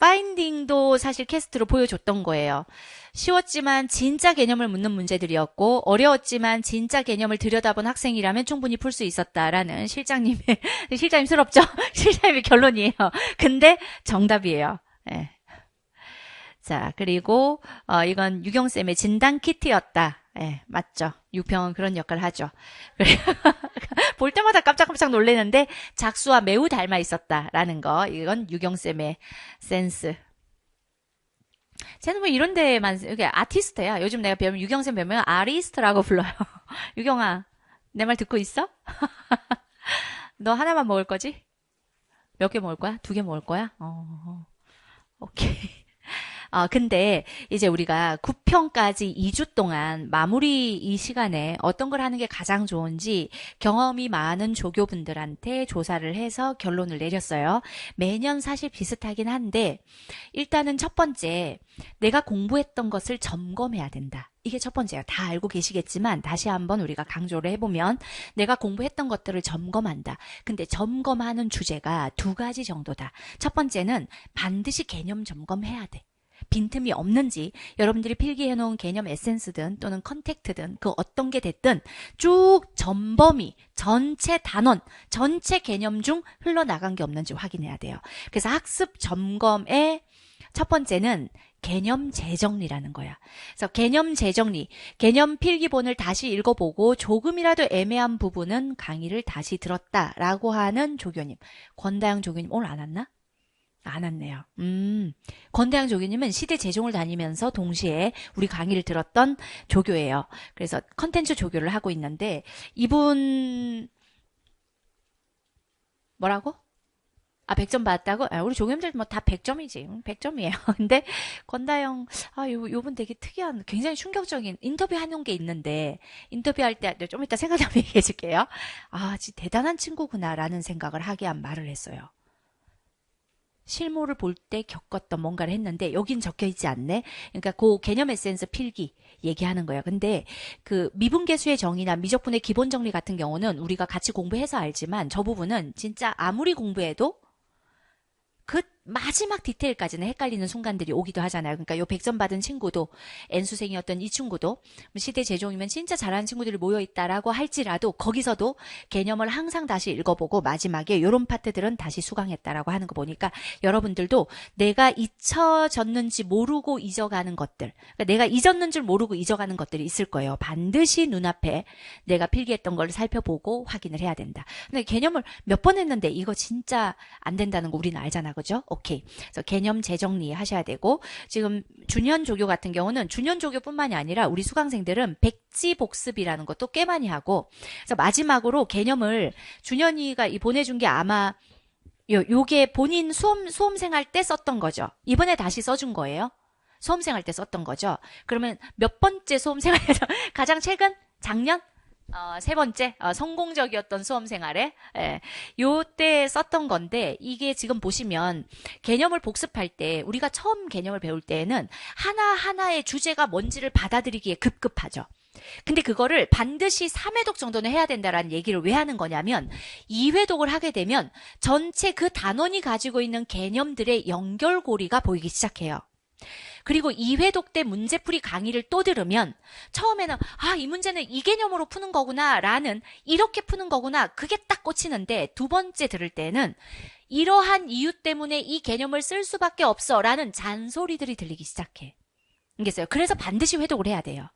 파인딩도 사실 캐스트로 보여줬던 거예요. 쉬웠지만 진짜 개념을 묻는 문제들이었고 어려웠지만 진짜 개념을 들여다본 학생이라면 충분히 풀 수 있었다라는 실장님스럽죠? 실장님의 결론이에요. 근데 정답이에요. 네. 자, 그리고 이건 유경쌤의 진단 키트였다. 예, 맞죠. 유평은 그런 역할을 하죠. 볼 때마다 깜짝깜짝 놀라는데 작수와 매우 닮아 있었다라는 거. 이건 유경쌤의 센스. 쟤는 뭐 이런 데만, 이게 아티스트야. 요즘 내가 배우면 유경쌤 배우면 아리스트라고 불러요. 유경아, 내 말 듣고 있어? 너 하나만 먹을 거지? 몇 개 먹을 거야? 2개 먹을 거야? 오케이. 근데 이제 우리가 9편까지 2주 동안 마무리 이 시간에 어떤 걸 하는 게 가장 좋은지 경험이 많은 조교분들한테 조사를 해서 결론을 내렸어요. 매년 사실 비슷하긴 한데 일단은 첫 번째, 내가 공부했던 것을 점검해야 된다. 이게 첫 번째예요. 다 알고 계시겠지만 다시 한번 우리가 강조를 해보면 내가 공부했던 것들을 점검한다. 근데 점검하는 주제가 2가지 정도다. 첫 번째는 반드시 개념 점검해야 돼. 빈틈이 없는지 여러분들이 필기해놓은 개념 에센스든 또는 컨택트든 그 어떤 게 됐든 쭉 전범위, 전체 단원, 전체 개념 중 흘러나간 게 없는지 확인해야 돼요. 그래서 학습 점검의 첫 번째는 개념 재정리라는 거야. 그래서 개념 재정리, 개념 필기본을 다시 읽어보고 조금이라도 애매한 부분은 강의를 다시 들었다라고 하는 조교님. 권다영 조교님 오늘 안 왔나? 안 왔네요. 권대양 조교님은 시대 재종을 다니면서 동시에 우리 강의를 들었던 조교예요. 그래서 컨텐츠 조교를 하고 있는데 이분 뭐라고? 100점 받았다고? 우리 조교님들 뭐 다 100점이지. 100점이에요. 근데 권다영 요분 되게 특이한 굉장히 충격적인 인터뷰 하는 게 있는데 인터뷰할 때 좀 이따 생각나면 얘기해 줄게요. 진짜 대단한 친구구나라는 생각을 하게 한 말을 했어요. 실무를 볼 때 겪었던 뭔가를 했는데 여긴 적혀 있지 않네. 그러니까 그 개념 에센스 필기 얘기하는 거예요. 근데 그 미분계수의 정의나 미적분의 기본 정리 같은 경우는 우리가 같이 공부해서 알지만 저 부분은 진짜 아무리 공부해도 그 마지막 디테일까지는 헷갈리는 순간들이 오기도 하잖아요. 그러니까 요 100점 받은 친구도 N수생이었던 이 친구도 시대 재종이면 진짜 잘하는 친구들이 모여있다라고 할지라도 거기서도 개념을 항상 다시 읽어보고 마지막에 요런 파트들은 다시 수강했다라고 하는 거 보니까 여러분들도 내가 잊혀졌는지 모르고 잊어가는 것들, 그러니까 내가 잊었는 줄 모르고 잊어가는 것들이 있을 거예요. 반드시 눈앞에 내가 필기했던 걸 살펴보고 확인을 해야 된다. 근데 개념을 몇 번 했는데 이거 진짜 안 된다는 거 우리는 알잖아. 그죠? 오케이. 그래서 개념 재정리 하셔야 되고 지금 준현 조교 같은 경우는 준현 조교뿐만이 아니라 우리 수강생들은 백지 복습이라는 것도 꽤 많이 하고 그래서 마지막으로 개념을 준현이가 보내준 게 아마 요게 본인 수험생 할 때 썼던 거죠. 이번에 다시 써준 거예요. 수험생 할 때 썼던 거죠. 그러면 몇 번째 수험생 할에서 가장 최근? 작년? 3번째 성공적이었던 수험생활에 요때 썼던 건데 이게 지금 보시면 개념을 복습할 때 우리가 처음 개념을 배울 때에는 하나하나의 주제가 뭔지를 받아들이기에 급급하죠. 근데 그거를 반드시 3회독 정도는 해야 된다라는 얘기를 왜 하는 거냐면 2회독을 하게 되면 전체 그 단원이 가지고 있는 개념들의 연결고리가 보이기 시작해요. 그리고 2회독 때 문제풀이 강의를 또 들으면 처음에는 이 문제는 이 개념으로 푸는 거구나 라는 이렇게 푸는 거구나 그게 딱 꽂히는데 두 번째 들을 때는 이러한 이유 때문에 이 개념을 쓸 수밖에 없어 라는 잔소리들이 들리기 시작해. 알겠어요? 그래서 반드시 회독을 해야 돼요.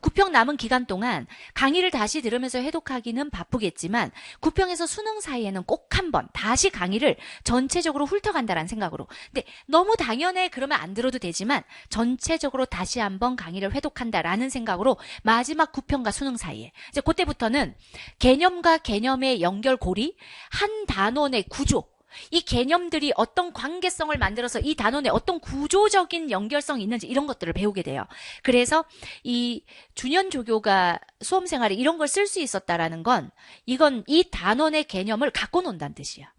9평 남은 기간 동안 강의를 다시 들으면서 회독하기는 바쁘겠지만 9평에서 수능 사이에는 꼭 한번 다시 강의를 전체적으로 훑어간다는 생각으로. 근데 너무 당연해 그러면 안 들어도 되지만 전체적으로 다시 한번 강의를 회독한다라는 생각으로 마지막 9평과 수능 사이에 이제 그때부터는 개념과 개념의 연결고리, 한 단원의 구조, 이 개념들이 어떤 관계성을 만들어서 이 단원에 어떤 구조적인 연결성이 있는지 이런 것들을 배우게 돼요. 그래서 이 준현 조교가 수험생활에 이런 걸 쓸 수 있었다라는 건 이건 이 단원의 개념을 갖고 논다는 뜻이야.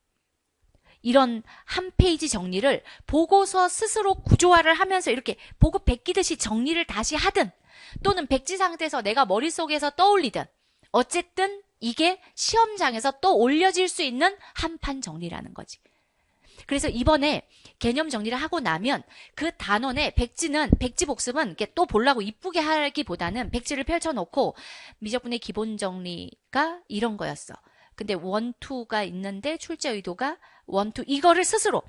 이런 한 페이지 정리를 보고서 스스로 구조화를 하면서 이렇게 보고 베끼듯이 정리를 다시 하든 또는 백지 상태에서 내가 머릿속에서 떠올리든 어쨌든 이게 시험장에서 또 올려질 수 있는 한판 정리라는 거지. 그래서 이번에 개념 정리를 하고 나면 그 단원의 백지 복습은 이렇게 또 보려고 이쁘게 하기보다는 백지를 펼쳐놓고 미적분의 기본 정리가 이런 거였어. 근데 1, 2가 있는데 출제 의도가 1, 2 이거를 스스로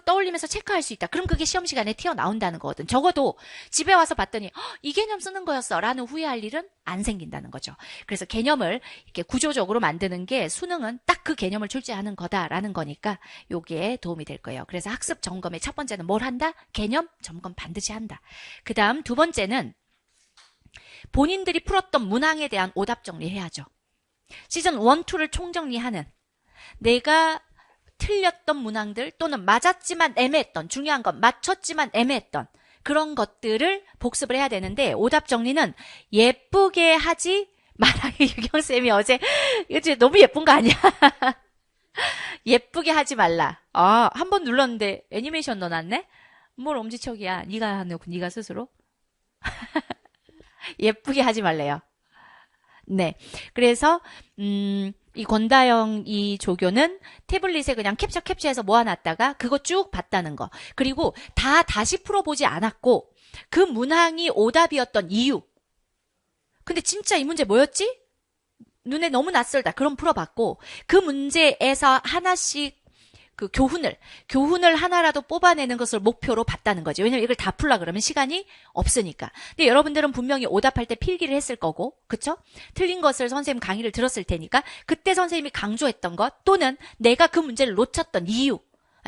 떠올리면서 체크할 수 있다. 그럼 그게 시험 시간에 튀어나온다는 거거든. 적어도 집에 와서 봤더니 이 개념 쓰는 거였어 라는 후회할 일은 안 생긴다는 거죠. 그래서 개념을 이렇게 구조적으로 만드는 게 수능은 딱 그 개념을 출제하는 거다라는 거니까 요게 도움이 될 거예요. 그래서 학습 점검의 첫 번째는 뭘 한다? 개념 점검 반드시 한다. 그 다음 두 번째는 본인들이 풀었던 문항에 대한 오답 정리해야죠. 시즌 1, 2를 총정리하는 내가 틀렸던 문항들 또는 맞았지만 애매했던 중요한 건 맞췄지만 애매했던 그런 것들을 복습을 해야 되는데 오답 정리는 예쁘게 하지 말아요. 유경쌤이 어제 너무 예쁜 거 아니야? 예쁘게 하지 말라. 한 번 눌렀는데 애니메이션 넣어놨네? 뭘 엄지척이야. 네가 해놓고 네가 스스로? 예쁘게 하지 말래요. 네. 그래서 이 권다영 이 조교는 태블릿에 그냥 캡처해서 모아놨다가 그거 쭉 봤다는 거. 그리고 다시 풀어보지 않았고 그 문항이 오답이었던 이유. 근데 진짜 이 문제 뭐였지? 눈에 너무 낯설다. 그럼 풀어봤고 그 문제에서 하나씩 그 교훈을 하나라도 뽑아내는 것을 목표로 봤다는 거지. 왜냐면 이걸 다 풀라 그러면 시간이 없으니까. 근데 여러분들은 분명히 오답할 때 필기를 했을 거고, 그쵸? 틀린 것을 선생님 강의를 들었을 테니까 그때 선생님이 강조했던 것 또는 내가 그 문제를 놓쳤던 이유.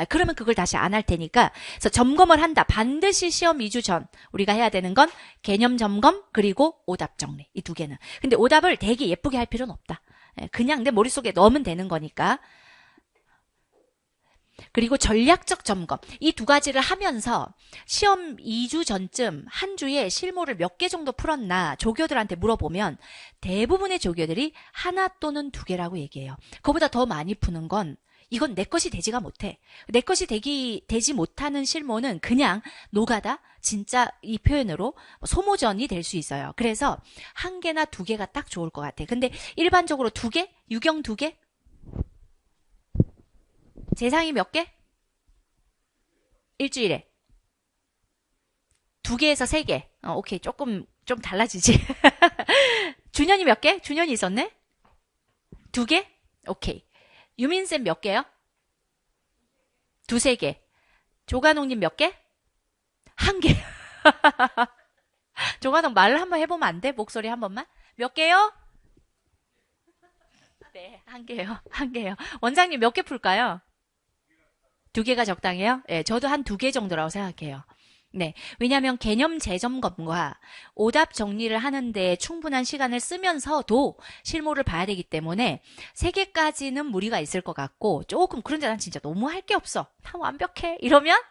그러면 그걸 다시 안 할 테니까. 그래서 점검을 한다. 반드시 시험 2주 전 우리가 해야 되는 건 개념 점검 그리고 오답 정리. 이 두 개는. 근데 오답을 되게 예쁘게 할 필요는 없다. 그냥 내 머릿속에 넣으면 되는 거니까. 그리고 전략적 점검. 이 두 가지를 하면서 시험 2주 전쯤 한 주에 실무를 몇 개 정도 풀었나 조교들한테 물어보면 대부분의 조교들이 하나 또는 두 개라고 얘기해요. 그거보다 더 많이 푸는 건 이건 내 것이 되지가 못해. 내 것이 되지 못하는 실무는 그냥 노가다, 진짜 이 표현으로 소모전이 될 수 있어요. 그래서 한 개나 두 개가 딱 좋을 것 같아. 근데 일반적으로 두 개? 유경 두 개? 재상이 몇 개? 일주일에. 두 개에서 세 개. 오케이. 좀 달라지지. 준현이 몇 개? 준현이 있었네? 두 개? 오케이. 유민쌤 몇 개요? 두세 개. 조간홍님 몇 개? 한 개. 조간홍 말을 한번 해보면 안 돼? 목소리 한 번만? 몇 개요? 네, 한 개요. 한 개요. 원장님 몇 개 풀까요? 두 개가 적당해요? 네, 저도 한 두 개 정도라고 생각해요. 네, 왜냐하면 개념 재점검과 오답 정리를 하는데 충분한 시간을 쓰면서도 실무를 봐야 되기 때문에 세 개까지는 무리가 있을 것 같고 조금 그런데 난 진짜 너무 할 게 없어. 다 완벽해. 이러면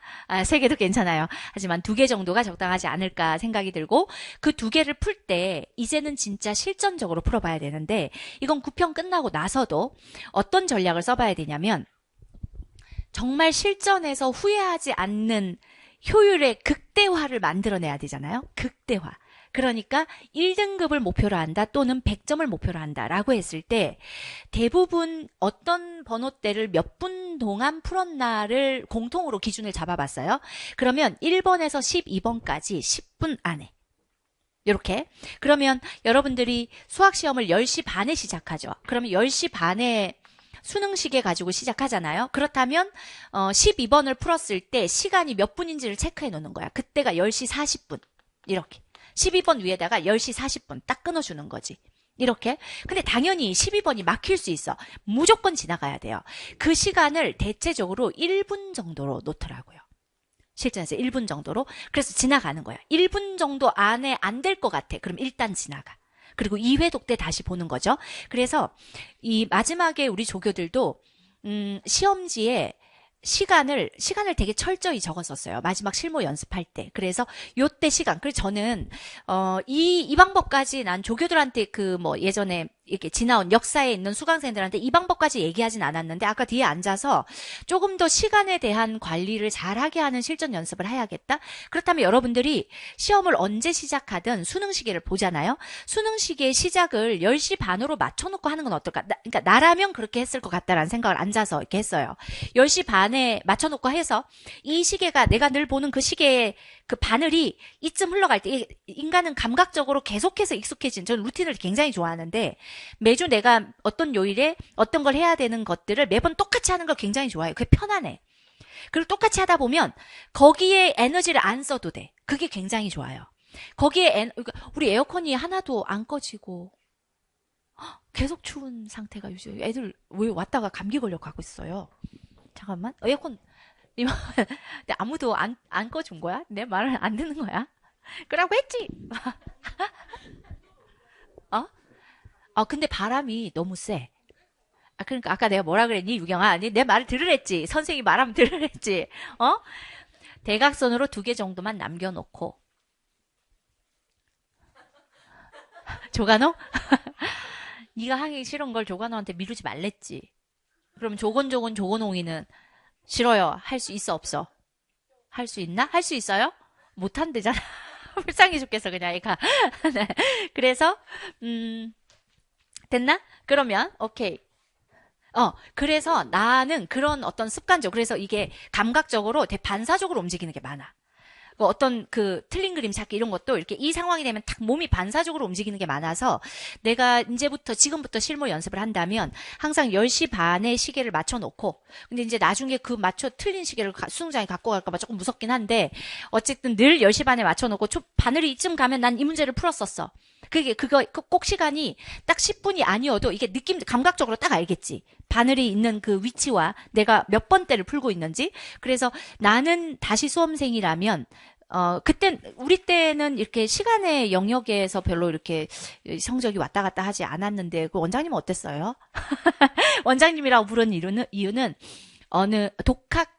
세 개도 괜찮아요. 하지만 두 개 정도가 적당하지 않을까 생각이 들고 그 두 개를 풀 때 이제는 진짜 실전적으로 풀어봐야 되는데 이건 9편 끝나고 나서도 어떤 전략을 써봐야 되냐면 정말 실전에서 후회하지 않는 효율의 극대화를 만들어내야 되잖아요. 극대화. 그러니까 1등급을 목표로 한다 또는 100점을 목표로 한다라고 했을 때 대부분 어떤 번호대를 몇 분 동안 풀었나를 공통으로 기준을 잡아봤어요. 그러면 1번에서 12번까지 10분 안에. 이렇게. 그러면 여러분들이 수학시험을 10시 반에 시작하죠. 그러면 10시 반에 수능 시계 가지고 시작하잖아요. 그렇다면 12번을 풀었을 때 시간이 몇 분인지를 체크해 놓는 거야. 그때가 10시 40분. 이렇게. 12번 위에다가 10시 40분 딱 끊어주는 거지. 이렇게. 근데 당연히 12번이 막힐 수 있어. 무조건 지나가야 돼요. 그 시간을 대체적으로 1분 정도로 놓더라고요. 실전에서 1분 정도로. 그래서 지나가는 거야. 1분 정도 안에 안 될 것 같아. 그럼 일단 지나가. 그리고 2회독 때 다시 보는 거죠. 그래서 이 마지막에 우리 조교들도 시험지에 시간을 되게 철저히 적었었어요. 마지막 실무 연습할 때. 그래서 요때 시간. 그래서 저는 이 방법까지 난 조교들한테 예전에 이렇게 지나온 역사에 있는 수강생들한테 이 방법까지 얘기하진 않았는데 아까 뒤에 앉아서 조금 더 시간에 대한 관리를 잘하게 하는 실전 연습을 해야겠다. 그렇다면 여러분들이 시험을 언제 시작하든 수능 시계를 보잖아요. 수능 시계의 시작을 10시 반으로 맞춰놓고 하는 건 어떨까? 그러니까 나라면 그렇게 했을 것 같다라는 생각을 앉아서 이렇게 했어요. 10시 반에 맞춰놓고 해서 이 시계가 내가 늘 보는 그 시계의 그 바늘이 이쯤 흘러갈 때 인간은 감각적으로 계속해서 익숙해진 저는 루틴을 굉장히 좋아하는데 매주 내가 어떤 요일에 어떤 걸 해야 되는 것들을 매번 똑같이 하는 걸 굉장히 좋아해요. 그게 편안해. 그리고 똑같이 하다 보면 거기에 에너지를 안 써도 돼. 그게 굉장히 좋아요. 거기에 우리 에어컨이 하나도 안 꺼지고 계속 추운 상태가 유지. 애들 왜 왔다가 감기 걸려 가고 있어요. 잠깐만. 에어컨 근데 아무도 안 꺼준 거야? 내 말을 안 듣는 거야? 그러고 했지. 어? 근데 바람이 너무 세. 그러니까 아까 내가 뭐라 그랬니, 유경아? 아니, 내 말을 들으랬지. 선생님이 말하면 들으랬지. 어? 대각선으로 2개 정도만 남겨놓고. 조간호? 네가 하기 싫은 걸 조간호한테 미루지 말랬지. 그럼 조곤홍이는 싫어요. 할 수 있어, 없어? 할 수 있나? 할 수 있어요? 못한대잖아. 불쌍해 죽겠어, 그냥 애가. 네. 그래서, 됐나? 그러면, 오케이. 그래서 나는 그런 어떤 습관적, 그래서 이게 감각적으로 반사적으로 움직이는 게 많아. 어떤 틀린 그림 찾기 이런 것도 이렇게 이 상황이 되면 탁 몸이 반사적으로 움직이는 게 많아서 내가 지금부터 실무 연습을 한다면 항상 10시 반에 시계를 맞춰 놓고 근데 이제 나중에 틀린 시계를 수능장에 갖고 갈까봐 조금 무섭긴 한데 어쨌든 늘 10시 반에 맞춰 놓고 바늘이 이쯤 가면 난 이 문제를 풀었었어. 그거 꼭 시간이 딱 10분이 아니어도 이게 감각적으로 딱 알겠지. 바늘이 있는 그 위치와 내가 몇 번대를 풀고 있는지. 그래서 나는 다시 수험생이라면, 우리 때는 이렇게 시간의 영역에서 별로 이렇게 성적이 왔다 갔다 하지 않았는데, 그 원장님은 어땠어요? 원장님이라고 부른 이유는, 독학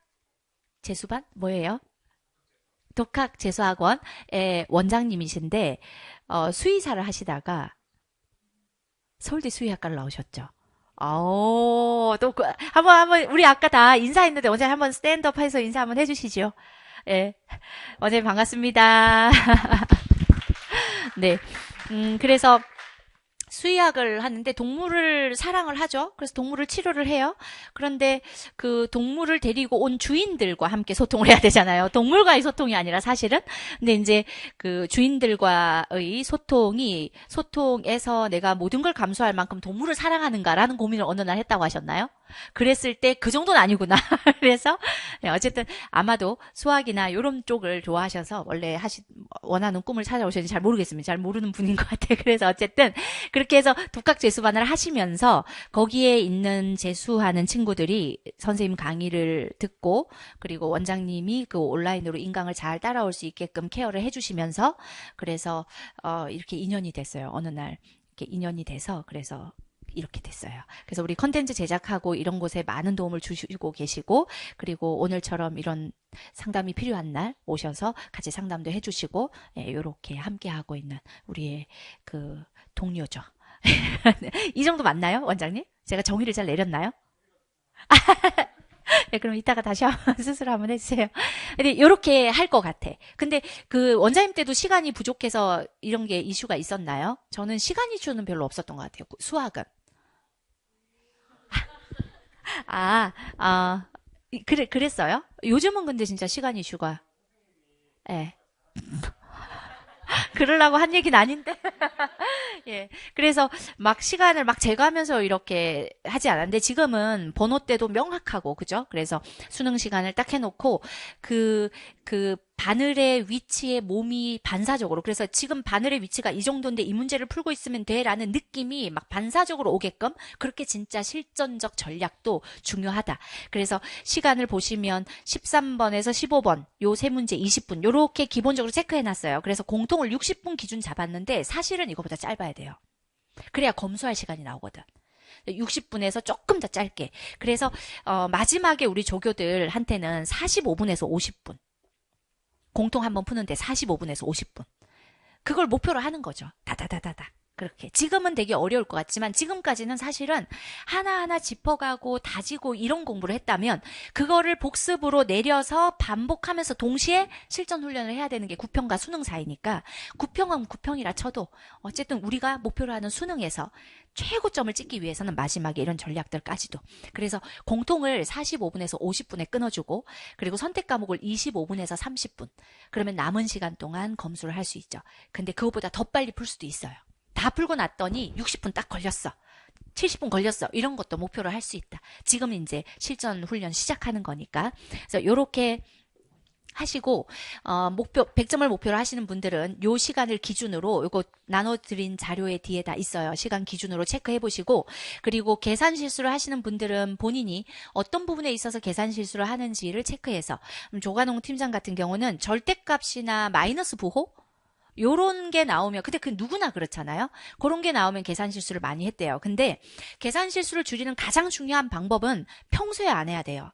재수반? 뭐예요? 독학 재수학원의 원장님이신데, 수의사를 하시다가 서울대 수의학과를 나오셨죠. 한번, 우리 아까 다 인사했는데, 원장님 한번 스탠드업 해서 인사 한번 해주시죠. 예. 원장님 반갑습니다. 네. 그래서, 수의학을 하는데 동물을 사랑을 하죠. 그래서 동물을 치료를 해요. 그런데 그 동물을 데리고 온 주인들과 함께 소통을 해야 되잖아요. 동물과의 소통이 아니라 사실은. 근데 이제 그 주인들과의 소통에서 내가 모든 걸 감수할 만큼 동물을 사랑하는가라는 고민을 어느 날 했다고 하셨나요? 그랬을 때 그 정도는 아니구나. 그래서 네, 어쨌든 아마도 수학이나 이런 쪽을 좋아하셔서 원래 원하는 꿈을 찾아오셨는지 잘 모르겠습니다. 잘 모르는 분인 것 같아요. 그래서 어쨌든 그렇게 해서 독학 재수반을 하시면서 거기에 있는 재수하는 친구들이 선생님 강의를 듣고 그리고 원장님이 그 온라인으로 인강을 잘 따라올 수 있게끔 케어를 해주시면서 그래서 이렇게 인연이 됐어요. 어느 날 이렇게 인연이 돼서 그래서 이렇게 됐어요. 그래서 우리 컨텐츠 제작하고 이런 곳에 많은 도움을 주시고 계시고 그리고 오늘처럼 이런 상담이 필요한 날 오셔서 같이 상담도 해주시고 이렇게 함께하고 있는 우리의 그 동료죠. 이 정도 맞나요, 원장님? 제가 정의를 잘 내렸나요? 네, 그럼 이따가 다시 한번 스스로 한번 해주세요. 근데 이렇게 할 것 같아. 근데 그 원장님 때도 시간이 부족해서 이런 게 이슈가 있었나요? 저는 시간 이슈는 별로 없었던 것 같아요. 수학은. 그랬어요? 요즘은 근데 진짜 시간 이슈가, 예. 그러려고 한 얘기는 아닌데. 예. 그래서 막 시간을 막 제거하면서 이렇게 하지 않았는데 지금은 번호 때도 명확하고, 그죠? 그래서 수능 시간을 딱 해놓고 그 바늘의 위치에 몸이 반사적으로 그래서 지금 바늘의 위치가 이 정도인데 이 문제를 풀고 있으면 돼라는 느낌이 막 반사적으로 오게끔 그렇게 진짜 실전적 전략도 중요하다. 그래서 시간을 보시면 13번에서 15번 요 세 문제 20분 요렇게 기본적으로 체크해놨어요. 그래서 공통을 60분 기준 잡았는데 사실은 이거보다 짧아야 돼요. 그래야 검수할 시간이 나오거든. 60분에서 조금 더 짧게. 그래서 마지막에 우리 조교들한테는 45분에서 50분. 공통 한번 푸는데 45분에서 50분. 그걸 목표로 하는 거죠. 다다다다다. 그렇게. 지금은 되게 어려울 것 같지만 지금까지는 사실은 하나하나 짚어가고 다지고 이런 공부를 했다면 그거를 복습으로 내려서 반복하면서 동시에 실전 훈련을 해야 되는 게 구평과 수능 사이니까 구평은 구평이라 쳐도 어쨌든 우리가 목표로 하는 수능에서 최고점을 찍기 위해서는 마지막에 이런 전략들까지도. 그래서 공통을 45분에서 50분에 끊어주고 그리고 선택 과목을 25분에서 30분. 그러면 남은 시간 동안 검수를 할 수 있죠. 근데 그것보다 더 빨리 풀 수도 있어요. 다 풀고 났더니 60분 딱 걸렸어. 70분 걸렸어. 이런 것도 목표로 할 수 있다. 지금 이제 실전 훈련 시작하는 거니까. 그래서 요렇게 하시고 목표 100점을 목표로 하시는 분들은 요 시간을 기준으로 요거 나눠드린 자료에 뒤에 다 있어요. 시간 기준으로 체크해 보시고 그리고 계산 실수를 하시는 분들은 본인이 어떤 부분에 있어서 계산 실수를 하는지를 체크해서 조관홍 팀장 같은 경우는 절대값이나 마이너스 부호 요런 게 나오면 근데 그 누구나 그렇잖아요. 그런 게 나오면 계산 실수를 많이 했대요. 근데 계산 실수를 줄이는 가장 중요한 방법은 평소에 안 해야 돼요.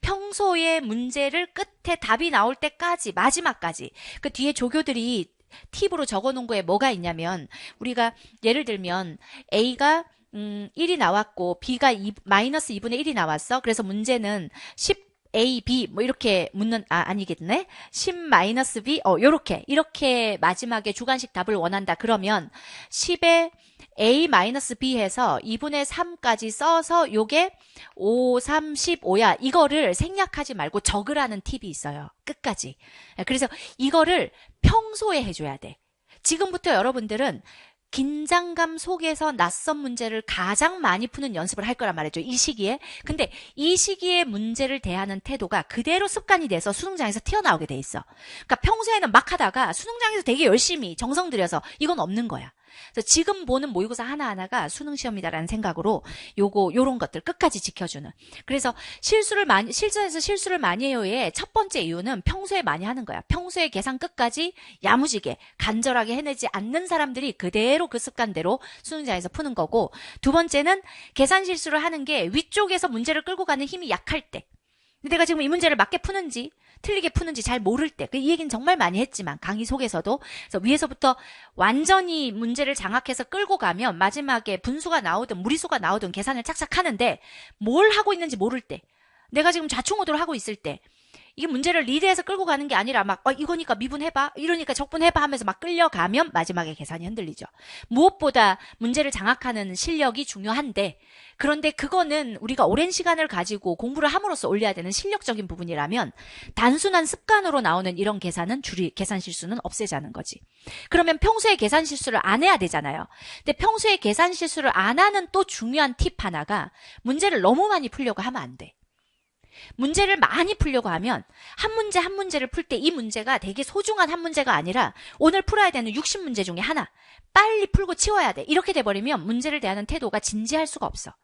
평소에 문제를 끝에 답이 나올 때까지 마지막까지 그 뒤에 조교들이 팁으로 적어놓은 거에 뭐가 있냐면 우리가 예를 들면 A가 1이 나왔고 B가 마이너스 2분의 1이 나왔어. 그래서 문제는 10 A, B 뭐 이렇게 묻는 아니겠네. 10 마이너스 B 이렇게 마지막에 주관식 답을 원한다. 그러면 10에 A 마이너스 B 해서 2분의 3까지 써서 요게 5, 3, 15야. 이거를 생략하지 말고 적으라는 팁이 있어요. 끝까지. 그래서 이거를 평소에 해줘야 돼. 지금부터 여러분들은 긴장감 속에서 낯선 문제를 가장 많이 푸는 연습을 할 거란 말이죠. 이 시기에. 근데 이 시기에 문제를 대하는 태도가 그대로 습관이 돼서 수능장에서 튀어나오게 돼 있어. 그러니까 평소에는 막 하다가 수능장에서 되게 열심히 정성 들여서 이건 없는 거야. 그래서 지금 보는 모의고사 하나하나가 수능 시험이다라는 생각으로 요런 것들 끝까지 지켜주는. 그래서 실전에서 실수를 많이 해요의 첫 번째 이유는 평소에 많이 하는 거야. 평소에 계산 끝까지 야무지게 간절하게 해내지 않는 사람들이 그대로 그 습관대로 수능장에서 푸는 거고, 두 번째는 계산 실수를 하는 게 위쪽에서 문제를 끌고 가는 힘이 약할 때. 근데 내가 지금 이 문제를 맞게 푸는지 틀리게 푸는지 잘 모를 때, 이 얘기는 정말 많이 했지만 강의 속에서도, 그래서 위에서부터 완전히 문제를 장악해서 끌고 가면 마지막에 분수가 나오든 무리수가 나오든 계산을 착착 하는데 뭘 하고 있는지 모를 때, 내가 지금 좌충우돌을 하고 있을 때 이게 문제를 리드해서 끌고 가는 게 아니라 막 이거니까 미분해봐, 이러니까 적분해봐 하면서 막 끌려가면 마지막에 계산이 흔들리죠. 무엇보다 문제를 장악하는 실력이 중요한데, 그런데 그거는 우리가 오랜 시간을 가지고 공부를 함으로써 올려야 되는 실력적인 부분이라면 단순한 습관으로 나오는 이런 계산 실수는 없애자는 거지. 그러면 평소에 계산 실수를 안 해야 되잖아요. 근데 평소에 계산 실수를 안 하는 또 중요한 팁 하나가, 문제를 너무 많이 풀려고 하면 안 돼. 문제를 많이 풀려고 하면 한 문제를 풀 때 이 문제가 되게 소중한 한 문제가 아니라 오늘 풀어야 되는 60문제 중에 하나, 빨리 풀고 치워야 돼. 이렇게 돼버리면 문제를 대하는 태도가 진지할 수가 없어.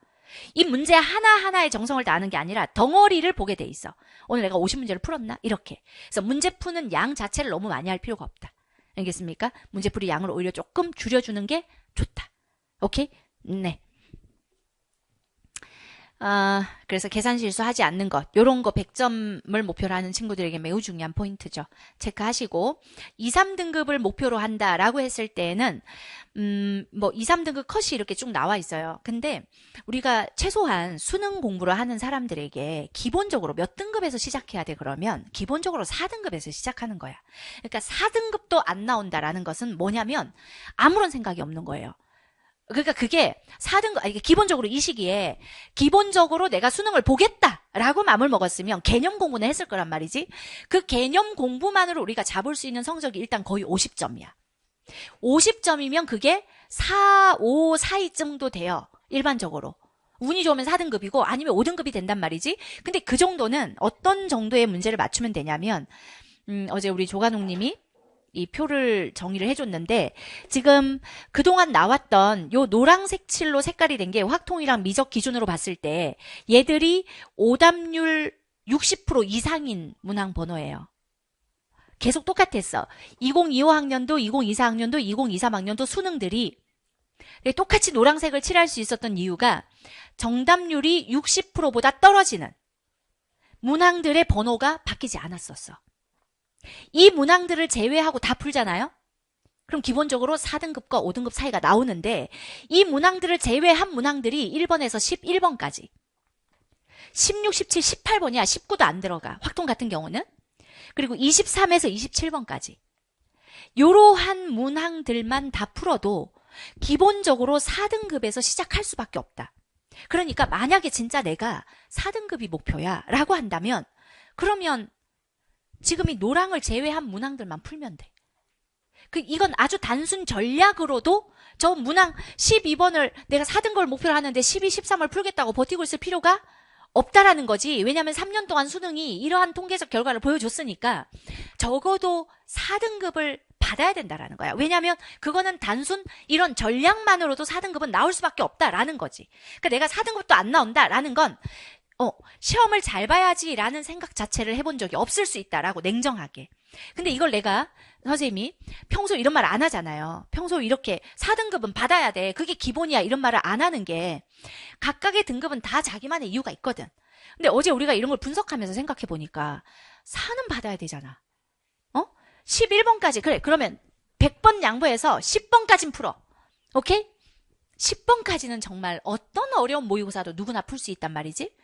이 문제 하나하나의 정성을 다하는 게 아니라 덩어리를 보게 돼 있어. 오늘 내가 50문제를 풀었나? 이렇게. 그래서 문제 푸는 양 자체를 너무 많이 할 필요가 없다. 알겠습니까? 문제풀이 양을 오히려 조금 줄여주는 게 좋다. 오케이? 네. 그래서 계산 실수하지 않는 것, 요런 거 100점을 목표로 하는 친구들에게 매우 중요한 포인트죠. 체크하시고, 2, 3등급을 목표로 한다라고 했을 때에는 2, 3등급 컷이 이렇게 쭉 나와 있어요. 근데 우리가 최소한 수능 공부를 하는 사람들에게 기본적으로 몇 등급에서 시작해야 돼? 그러면 기본적으로 4등급에서 시작하는 거야. 그러니까 4등급도 안 나온다라는 것은 뭐냐면 아무런 생각이 없는 거예요. 그러니까 그게 4등급, 기본적으로 이 시기에 기본적으로 내가 수능을 보겠다라고 마음을 먹었으면 개념 공부는 했을 거란 말이지. 그 개념 공부만으로 우리가 잡을 수 있는 성적이 일단 거의 50점이야. 50점이면 그게 4, 5 사이 정도 돼요. 일반적으로. 운이 좋으면 4등급이고 아니면 5등급이 된단 말이지. 근데 그 정도는 어떤 정도의 문제를 맞추면 되냐면, 어제 우리 조간옥 님이 이 표를 정의를 해줬는데, 지금 그동안 나왔던 요 노란색 칠로 색깔이 된 게 확통이랑 미적 기준으로 봤을 때 얘들이 오답률 60% 이상인 문항 번호예요. 계속 똑같았어. 2025학년도, 2024학년도, 2023학년도 수능들이 똑같이 노란색을 칠할 수 있었던 이유가 정답률이 60%보다 떨어지는 문항들의 번호가 바뀌지 않았었어. 이 문항들을 제외하고 다 풀잖아요? 그럼 기본적으로 4등급과 5등급 사이가 나오는데 이 문항들을 제외한 문항들이 1번에서 11번까지 16, 17, 18번이야. 19도 안 들어가. 확통 같은 경우는. 그리고 23에서 27번까지 이러한 문항들만 다 풀어도 기본적으로 4등급에서 시작할 수밖에 없다. 그러니까 만약에 진짜 내가 4등급이 목표야 라고 한다면 그러면 지금 이 노랑을 제외한 문항들만 풀면 돼. 이건 아주 단순 전략으로도 저 문항 12번을 내가 4등급을 목표로 하는데 12, 13을 풀겠다고 버티고 있을 필요가 없다라는 거지. 왜냐하면 3년 동안 수능이 이러한 통계적 결과를 보여줬으니까 적어도 4등급을 받아야 된다라는 거야. 왜냐하면 그거는 단순 이런 전략만으로도 4등급은 나올 수밖에 없다라는 거지. 그러니까 내가 4등급도 안 나온다라는 건 시험을 잘 봐야지라는 생각 자체를 해본 적이 없을 수 있다라고 냉정하게. 근데 이걸 내가 선생님이 평소 이런 말 안 하잖아요. 평소 이렇게 4등급은 받아야 돼. 그게 기본이야. 이런 말을 안 하는 게 각각의 등급은 다 자기만의 이유가 있거든. 근데 어제 우리가 이런 걸 분석하면서 생각해 보니까 4는 받아야 되잖아. 11번까지. 그래. 그러면 100번 양보해서 10번까진 풀어. 오케이? 10번까지는 정말 어떤 어려운 모의고사도 누구나 풀 수 있단 말이지.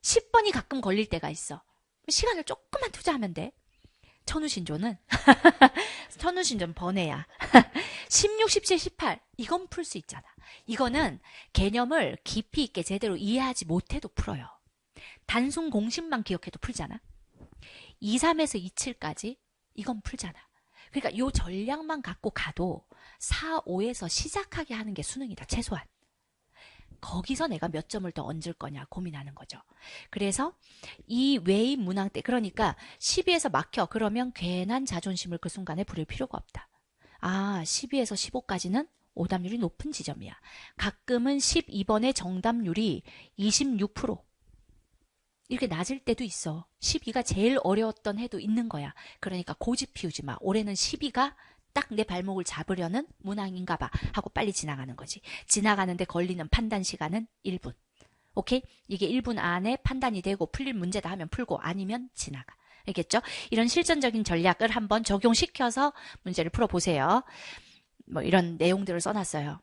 10번이 가끔 걸릴 때가 있어. 시간을 조금만 투자하면 돼. 천우신조는 천우신조는 번외야. 16, 17, 18 이건 풀 수 있잖아. 이거는 개념을 깊이 있게 제대로 이해하지 못해도 풀어요. 단순 공식만 기억해도 풀잖아. 2, 3에서 2, 7까지 이건 풀잖아. 그러니까 이 전략만 갖고 가도 4, 5에서 시작하게 하는 게 수능이다. 최소한. 거기서 내가 몇 점을 더 얹을 거냐 고민하는 거죠. 그래서 이 외의 문항 때 그러니까 12에서 막혀. 그러면 괜한 자존심을 그 순간에 부릴 필요가 없다. 12에서 15까지는 오답률이 높은 지점이야. 가끔은 12번의 정답률이 26%. 이렇게 낮을 때도 있어. 12가 제일 어려웠던 해도 있는 거야. 그러니까 고집 피우지 마. 올해는 12가 딱 내 발목을 잡으려는 문항인가 봐 하고 빨리 지나가는 거지. 지나가는데 걸리는 판단 시간은 1분. 오케이? 이게 1분 안에 판단이 되고 풀릴 문제다 하면 풀고 아니면 지나가. 알겠죠? 이런 실전적인 전략을 한번 적용시켜서 문제를 풀어보세요. 뭐 이런 내용들을 써놨어요.